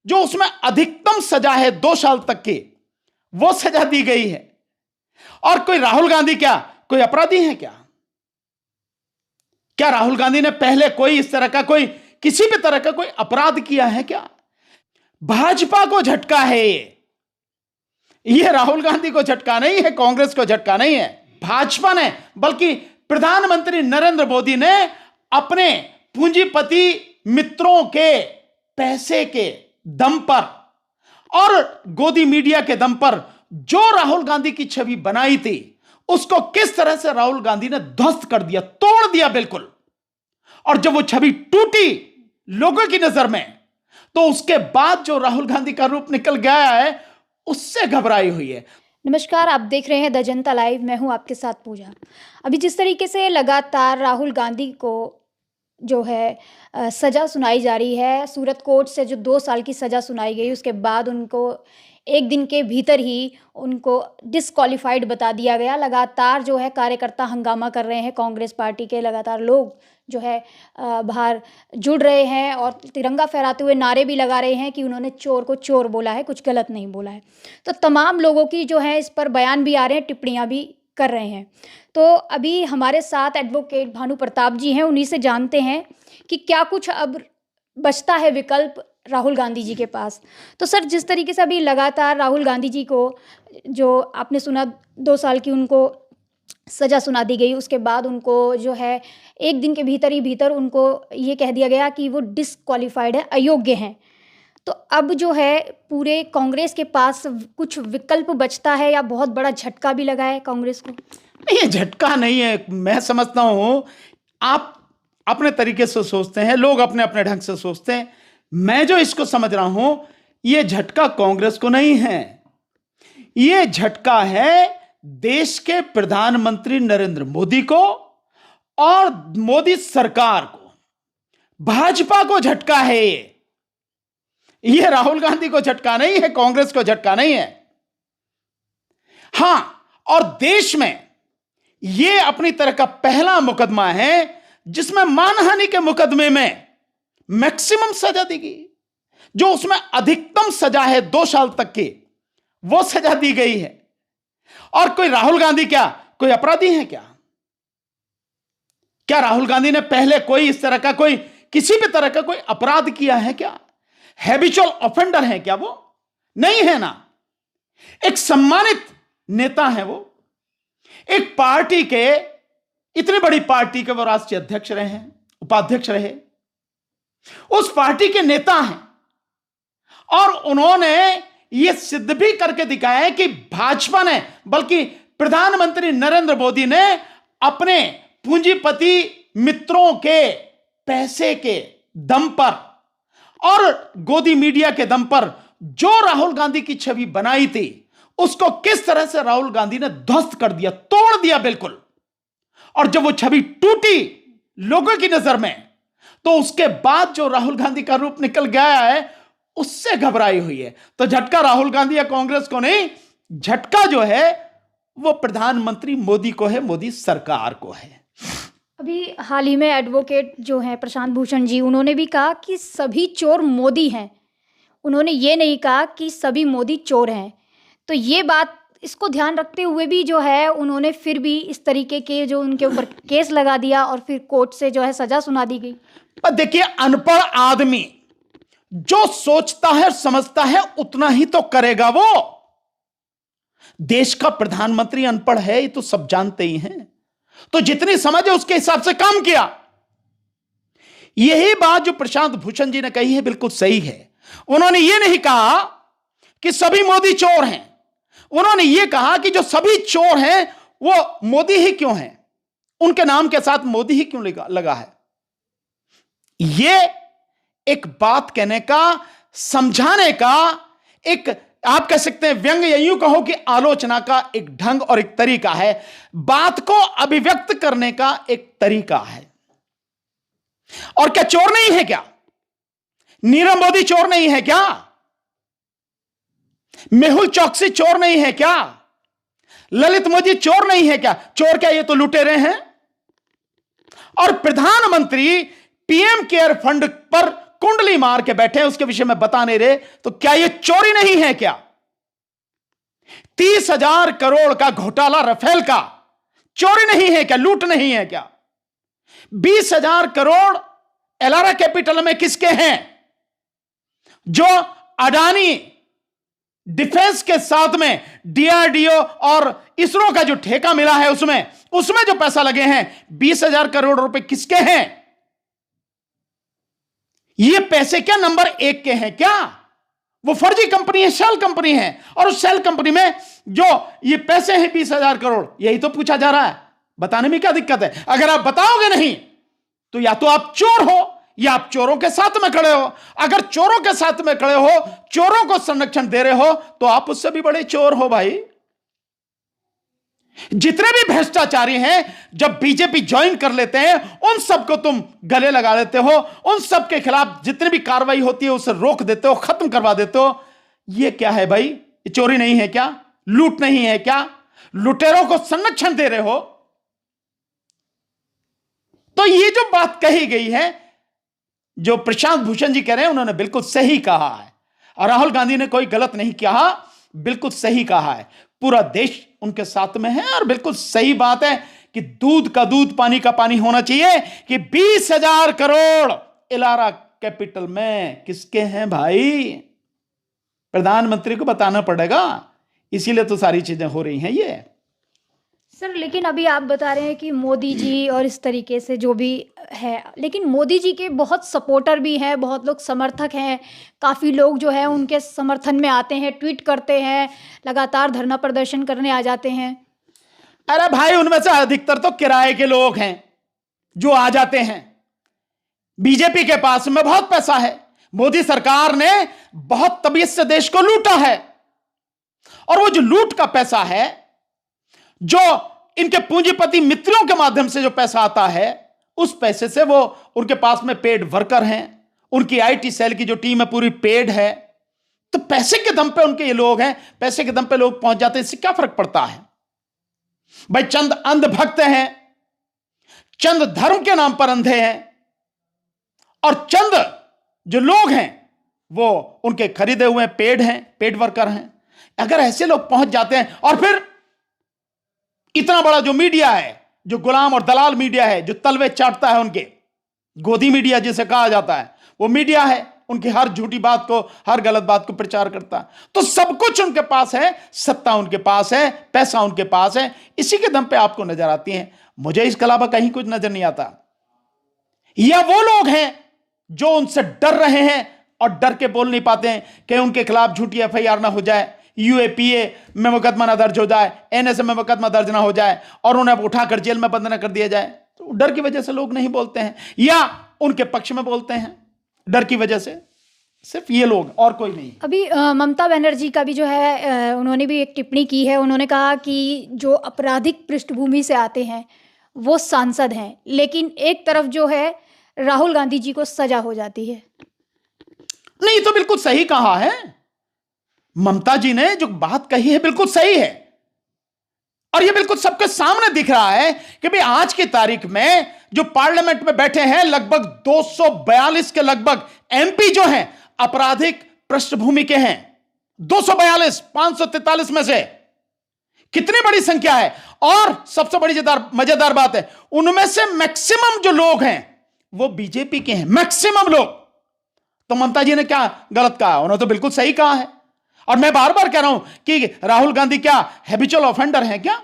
जो उसमें अधिकतम सजा है 2 साल तक की, वो सजा दी गई है। और कोई राहुल गांधी क्या कोई अपराधी है क्या? क्या राहुल गांधी ने पहले कोई इस तरह का कोई किसी भी तरह का कोई अपराध किया है क्या? भाजपा को झटका है ये राहुल गांधी को झटका नहीं है, कांग्रेस को झटका नहीं है, भाजपा ने, बल्कि प्रधानमंत्री नरेंद्र मोदी ने अपने पूंजीपति मित्रों के पैसे के दम पर और गोदी मीडिया के दम पर जो राहुल गांधी की छवि बनाई थी, उसको किस तरह से राहुल गांधी ने ध्वस्त कर दिया, तोड़ दिया बिल्कुल। और जब वो छवि टूटी लोगों की नजर में, तो उसके बाद जो राहुल गांधी का रूप निकल गया है, उससे घबराई हुई है। नमस्कार, आप देख रहे हैं द जनता लाइव। मैं हूं आपके साथ पूजा। अभी जिस तरीके से लगातार राहुल गांधी को जो है सज़ा सुनाई जा रही है, सूरत कोर्ट से जो 2 साल की सज़ा सुनाई गई, उसके बाद उनको 1 दिन के भीतर ही उनको डिसक्वालीफाइड बता दिया गया। लगातार जो है कार्यकर्ता हंगामा कर रहे हैं, कांग्रेस पार्टी के लगातार लोग जो है बाहर जुड़ रहे हैं और तिरंगा फहराते हुए नारे भी लगा रहे हैं कि उन्होंने चोर को चोर बोला है, कुछ गलत नहीं बोला है। तो तमाम लोगों की जो है इस पर बयान भी आ रहे हैं, टिप्पणियाँ भी कर रहे हैं। तो अभी हमारे साथ एडवोकेट भानु प्रताप जी हैं, उन्हीं से जानते हैं कि क्या कुछ अब बचता है विकल्प राहुल गांधी जी के पास। तो सर, जिस तरीके से अभी लगातार राहुल गांधी जी को जो आपने सुना 2 साल की उनको सज़ा सुना दी गई, उसके बाद उनको जो है 1 दिन के भीतर उनको ये कह दिया गया कि वो डिसक्वालीफाइड है, अयोग्य हैं। तो अब जो है पूरे कांग्रेस के पास कुछ विकल्प बचता है या बहुत बड़ा झटका भी लगा है कांग्रेस को? नहीं, ये झटका नहीं है। मैं समझता हूं आप अपने तरीके से सोचते हैं, लोग अपने अपने ढंग से सोचते हैं। मैं जो इसको समझ रहा हूं, ये झटका कांग्रेस को नहीं है, ये झटका है देश के प्रधानमंत्री नरेंद्र मोदी को और मोदी सरकार को, भाजपा को झटका है ये राहुल गांधी को झटका नहीं है, कांग्रेस को झटका नहीं है। हां, और देश में यह अपनी तरह का पहला मुकदमा है जिसमें मानहानि के मुकदमे में मैक्सिमम सजा दी गई, जो उसमें अधिकतम सजा है 2 साल तक की, वो सजा दी गई है। और कोई राहुल गांधी क्या कोई अपराधी है क्या? क्या राहुल गांधी ने पहले कोई इस तरह का कोई किसी भी तरह का कोई अपराध किया है क्या? हैबिचुअल ऑफेंडर है क्या वो? नहीं है ना। एक सम्मानित नेता है वो, एक पार्टी के, इतनी बड़ी पार्टी के वो राष्ट्रीय अध्यक्ष रहे हैं, उपाध्यक्ष रहे, उस पार्टी के नेता हैं। और उन्होंने यह सिद्ध भी करके दिखाया है कि भाजपा ने, बल्कि प्रधानमंत्री नरेंद्र मोदी ने अपने पूंजीपति मित्रों के पैसे के दम पर और गोदी मीडिया के दम पर जो राहुल गांधी की छवि बनाई थी, उसको किस तरह से राहुल गांधी ने ध्वस्त कर दिया, तोड़ दिया बिल्कुल। और जब वो छवि टूटी लोगों की नजर में, तो उसके बाद जो राहुल गांधी का रूप निकल गया है, उससे घबराई हुई है। तो झटका राहुल गांधी या कांग्रेस को नहीं, झटका जो है वो प्रधानमंत्री मोदी को है, मोदी सरकार को है। अभी हाल ही में एडवोकेट जो हैं प्रशांत भूषण जी, उन्होंने भी कहा कि सभी चोर मोदी हैं। उन्होंने ये नहीं कहा कि सभी मोदी चोर हैं। तो ये बात, इसको ध्यान रखते हुए भी जो है उन्होंने फिर भी इस तरीके के जो उनके ऊपर केस लगा दिया और फिर कोर्ट से जो है सजा सुना दी गई। पर देखिए, अनपढ़ आदमी जो सोचता है समझता है उतना ही तो करेगा वो। देश का प्रधानमंत्री अनपढ़ है, ये तो सब जानते ही हैं। तो जितनी समझ है उसके हिसाब से काम किया। यही बात जो प्रशांत भूषण जी ने कही है बिल्कुल सही है। उन्होंने ये नहीं कहा कि सभी मोदी चोर हैं, उन्होंने ये कहा कि जो सभी चोर हैं वो मोदी ही क्यों हैं, उनके नाम के साथ मोदी ही क्यों लगा है। ये एक बात कहने का, समझाने का, एक आप कह सकते हैं व्यंग या यूं कहो कि आलोचना का एक ढंग और एक तरीका है, बात को अभिव्यक्त करने का एक तरीका है। और क्या चोर नहीं है क्या? नीरव मोदी चोर नहीं है क्या? मेहुल चौकसी चोर नहीं है क्या? ललित मोदी चोर नहीं है क्या? चोर क्या ये तो लुटेरे हैं। और प्रधानमंत्री पीएम केयर फंड पर कुंडली मार के बैठे हैं उसके विषय में बता नहीं रहे, तो क्या यह चोरी नहीं है? क्या 30,000 करोड़ का घोटाला राफेल का चोरी नहीं है क्या? लूट नहीं है क्या? 20,000 करोड़ एलारा कैपिटल में किसके हैं? जो अडानी डिफेंस के साथ में डीआरडीओ और इसरो का जो ठेका मिला है उसमें जो पैसा लगे हैं 20,000 करोड़ रुपए किसके हैं? ये पैसे क्या नंबर 1 के हैं क्या? वो फर्जी कंपनी है, शेल कंपनी है, और उस शेल कंपनी में जो ये पैसे हैं 20,000 करोड़, यही तो पूछा जा रहा है। बताने में क्या दिक्कत है? अगर आप बताओगे नहीं तो या तो आप चोर हो या आप चोरों के साथ में खड़े हो। अगर चोरों के साथ में खड़े हो, चोरों को संरक्षण दे रहे हो, तो आप उससे भी बड़े चोर हो भाई। जितने भी भ्रष्टाचारी हैं जब बीजेपी ज्वाइन कर लेते हैं उन सबको तुम गले लगा लेते हो, उन सब के खिलाफ जितनी भी कार्रवाई होती है उसे रोक देते हो, खत्म करवा देते हो। यह क्या है भाई? ये चोरी नहीं है क्या? लूट नहीं है क्या? लुटेरों को संरक्षण दे रहे हो। तो ये जो बात कही गई है, जो प्रशांत भूषण जी कह रहे हैं, उन्होंने बिल्कुल सही कहा है, और राहुल गांधी ने कोई गलत नहीं कहा, बिल्कुल सही कहा है। पूरा देश उनके साथ में है, और बिल्कुल सही बात है कि दूध का दूध पानी का पानी होना चाहिए कि 20,000 करोड़ एलारा कैपिटल में किसके हैं भाई? प्रधानमंत्री को बताना पड़ेगा, इसीलिए तो सारी चीजें हो रही हैं ये। सर, लेकिन अभी आप बता रहे हैं कि मोदी जी और इस तरीके से जो भी है, लेकिन मोदी जी के बहुत सपोर्टर भी हैं, बहुत लोग समर्थक हैं, काफ़ी लोग जो है उनके समर्थन में आते हैं, ट्वीट करते हैं, लगातार धरना प्रदर्शन करने आ जाते हैं। अरे भाई, उनमें से अधिकतर तो किराए के लोग हैं जो आ जाते हैं। बीजेपी के पास में बहुत पैसा है, मोदी सरकार ने बहुत तबीयत से देश को लूटा है, और वो जो लूट का पैसा है, जो इनके पूंजीपति मित्रों के माध्यम से जो पैसा आता है, उस पैसे से वो उनके पास में पेड वर्कर हैं, उनकी आईटी सेल की जो टीम है पूरी पेड है। तो पैसे के दम पे उनके ये लोग हैं, पैसे के दम पे लोग पहुंच जाते हैं। इससे क्या फर्क पड़ता है भाई? चंद अंधभक्त हैं, चंद धर्म के नाम पर अंधे हैं, और चंद जो लोग हैं वो उनके खरीदे हुए पेड हैं, पेड वर्कर हैं। अगर ऐसे लोग पहुंच जाते हैं, और फिर इतना बड़ा जो मीडिया है, जो गुलाम और दलाल मीडिया है, जो तलवे चाटता है उनके, गोदी मीडिया जिसे कहा जाता है, वो मीडिया है, उनकी हर झूठी बात को, हर गलत बात को प्रचार करता है। तो सब कुछ उनके पास है, सत्ता उनके पास है, पैसा उनके पास है, इसी के दम पे आपको नजर आती है। मुझे इसके अलावा कहीं कुछ नजर नहीं आता। या वो लोग हैं जो उनसे डर रहे हैं और डर के बोल नहीं पाते हैं कि उनके खिलाफ झूठी एफआईआर ना हो जाए, यूएपीए में मुकदमा ना दर्ज हो जाए, एनएसए में मुकदमा दर्ज ना हो जाए, और उन्हें उठाकर जेल में बंद ना कर दिया जाए। तो डर की वजह से लोग नहीं बोलते हैं, या उनके पक्ष में बोलते हैं डर की वजह से। सिर्फ ये लोग, और कोई नहीं। अभी ममता बनर्जी का भी जो है उन्होंने भी एक टिप्पणी की है। उन्होंने कहा कि जो आपराधिक पृष्ठभूमि से आते हैं वो सांसद हैं, लेकिन एक तरफ जो है राहुल गांधी जी को सजा हो जाती है। नहीं, तो बिल्कुल सही कहा है ममता जी ने, जो बात कही है बिल्कुल सही है, और ये बिल्कुल सबके सामने दिख रहा है कि भाई आज की तारीख में जो पार्लियामेंट में बैठे हैं लगभग 242 के लगभग एमपी जो हैं आपराधिक पृष्ठभूमि के हैं। 242 543 में से कितनी बड़ी संख्या है। और सबसे बड़ी मजेदार बात है, उनमें से मैक्सिमम जो लोग हैं वो बीजेपी के हैं, मैक्सिमम लोग। तो ममता जी ने क्या गलत कहा? उन्होंने तो बिल्कुल सही कहा है। और मैं बार बार कह रहा हूं कि राहुल गांधी क्या हैबिचुअल ऑफेंडर हैं क्या?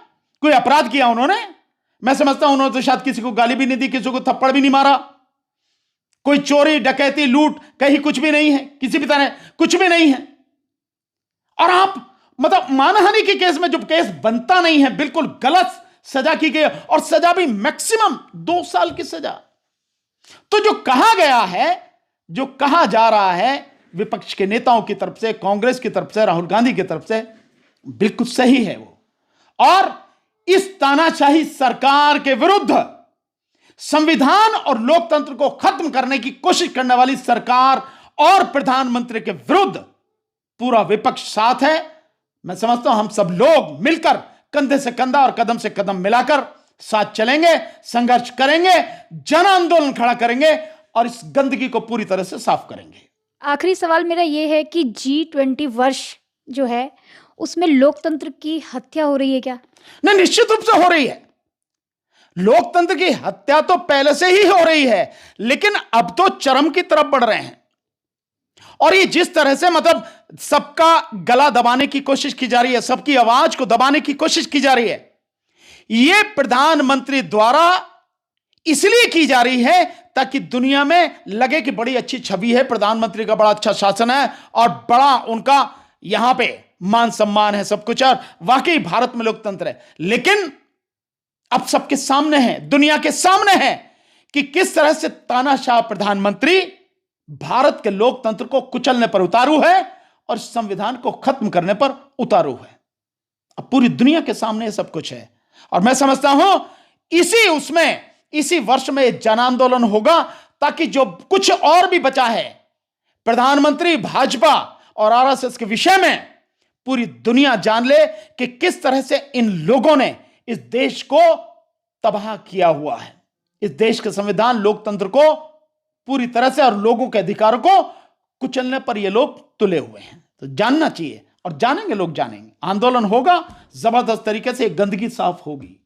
कोई अपराध किया उन्होंने? मैं समझता हूं उन्होंने तो शायद किसी को गाली भी नहीं दी, किसी को थप्पड़ भी नहीं मारा, कोई चोरी डकैती लूट कहीं कुछ भी नहीं है, किसी भी तरह कुछ भी नहीं है। और आप मतलब मानहानि के केस में जो केस बनता नहीं है, बिल्कुल गलत सजा की गई, और सजा भी मैक्सिमम 2 साल की सजा। तो जो कहा गया है, जो कहा जा रहा है विपक्ष के नेताओं की तरफ से, कांग्रेस की तरफ से, राहुल गांधी की तरफ से, बिल्कुल सही है वो। और इस तानाशाही सरकार के विरुद्ध, संविधान और लोकतंत्र को खत्म करने की कोशिश करने वाली सरकार और प्रधानमंत्री के विरुद्ध पूरा विपक्ष साथ है। मैं समझता हूं हम सब लोग मिलकर कंधे से कंधा और कदम से कदम मिलाकर साथ चलेंगे, संघर्ष करेंगे, जन आंदोलन खड़ा करेंगे, और इस गंदगी को पूरी तरह से साफ करेंगे। आखिरी सवाल मेरा ये है कि G20 वर्ष जो है उसमें लोकतंत्र की हत्या हो रही है क्या? नहीं, निश्चित रूप से हो रही है। लोकतंत्र की हत्या तो पहले से ही हो रही है, लेकिन अब तो चरम की तरफ बढ़ रहे हैं। और ये जिस तरह से मतलब सबका गला दबाने की कोशिश की जा रही है, सबकी आवाज को दबाने की कोशिश की जा रही है, ये प्रधानमंत्री द्वारा इसलिए की जा रही है ताकि दुनिया में लगे कि बड़ी अच्छी छवि है, प्रधानमंत्री का बड़ा अच्छा शासन है और बड़ा उनका यहां पे मान सम्मान है, सब कुछ, और वाकई भारत में लोकतंत्र है। लेकिन अब सबके सामने है, दुनिया के सामने है कि किस तरह से तानाशाह प्रधानमंत्री भारत के लोकतंत्र को कुचलने पर उतारू है और संविधान को खत्म करने पर उतारू है। अब पूरी दुनिया के सामने सब कुछ है और मैं समझता हूं इसी वर्ष में जन आंदोलन होगा ताकि जो कुछ और भी बचा है प्रधानमंत्री, भाजपा और आरएसएस के विषय में पूरी दुनिया जान ले कि किस तरह से इन लोगों ने इस देश को तबाह किया हुआ है। इस देश के संविधान, लोकतंत्र को पूरी तरह से और लोगों के अधिकारों को कुचलने पर ये लोग तुले हुए हैं। तो जानना चाहिए और जानेंगे, लोग जानेंगे। आंदोलन होगा, जबरदस्त तरीके से गंदगी साफ होगी।